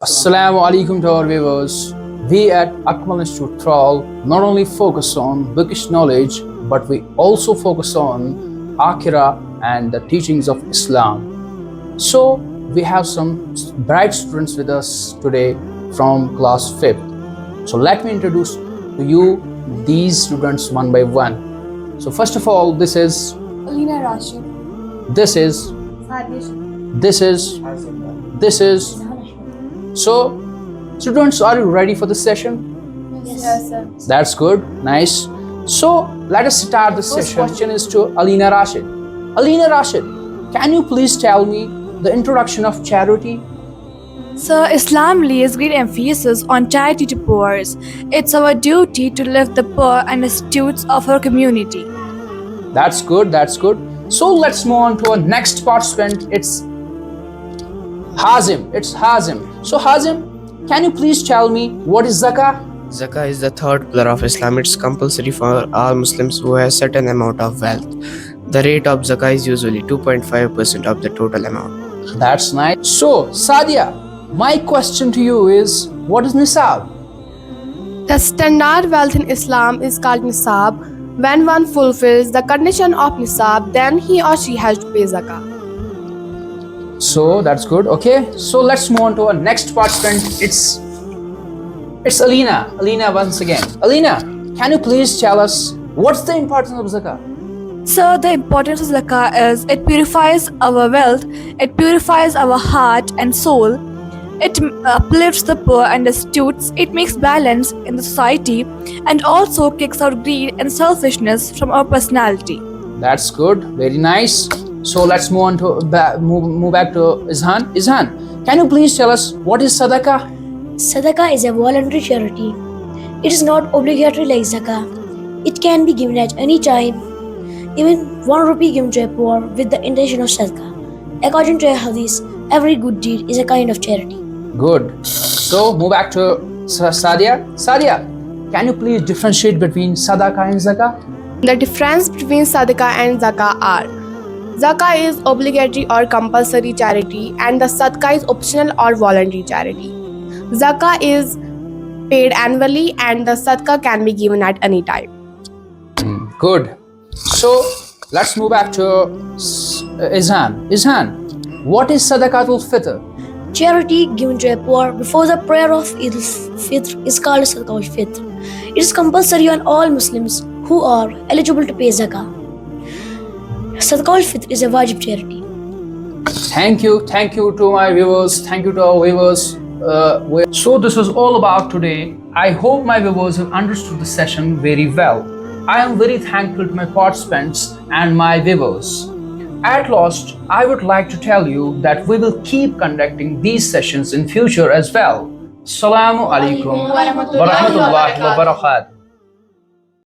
Assalamu alaikum to our viewers. We at Akmal Institute Tral not only focus on bookish knowledge, but we also focus on Akhira and the teachings of Islam. So we have some bright students with us today from class 5th. So let me introduce to you these students one by one. So first of all, this is Alina Rashid. this is Sadish. this is so students, are you ready for the session? Yes, sir. That's good, nice. So let us start the session. Question is to Alina Rashid. Alina Rashid, can you please tell me the introduction of charity? So Islam lays great emphasis on charity to poor. It's our duty to lift the poor and destitute of our community. That's good, that's good. So let's move on to our next participant. It's Hazim. So Hazim, can you please tell me what is zakah? Zakah is the third pillar of Islam. It's compulsory for all Muslims who have certain amount of wealth. The rate of zakah is usually 2.5% of the total amount. That's nice. So Sadia, my question to you is, what is nisab? The standard wealth in Islam is called nisab. When one fulfills the condition of nisab, then he or she has to pay zakah. So that's good. Okay. So let's move on to our next participant. It's Alina. Alina once again. Alina, can you please tell us what's the importance of zakah? So the importance of zakah is it purifies our wealth, it purifies our heart and soul, it uplifts the poor and destitutes, it makes balance in the society, and also kicks out greed and selfishness from our personality. That's good. Very nice. So let's move on to move back to Izhan. Izhan, can you please tell us what is sadaqah? Sadaqah is a voluntary charity. It is not obligatory like zakah. It can be given at any time. Even 1 rupee given to a poor with the intention of sadaqah. According to a hadith, every good deed is a kind of charity. Good. So move back to Sadia. Sadia, can you please differentiate between sadaqah and zakah? The difference between sadaqah and zakah are: zakah is obligatory or compulsory charity, and the sadaqah is optional or voluntary charity. Zakah is paid annually, and the sadaqah can be given at any time. Good. So let's move back to Izhan. Izhan, what is sadaqatul fitr? Charity given to a poor before the prayer of Eid al-Fitr is called Sadaqah al-Fitr. It is compulsory on all Muslims who are eligible to pay zakah. Sadaqah al-Fitr is a wajib charity. Thank you to my viewers. Thank you to our viewers. So this was all about today. I hope my viewers have understood the session very well. I am very thankful to my participants and my viewers. At last, I would like to tell you that we will keep conducting these sessions in future as well. Assalamu alaikum wa rahmatullahi wa barakatuh.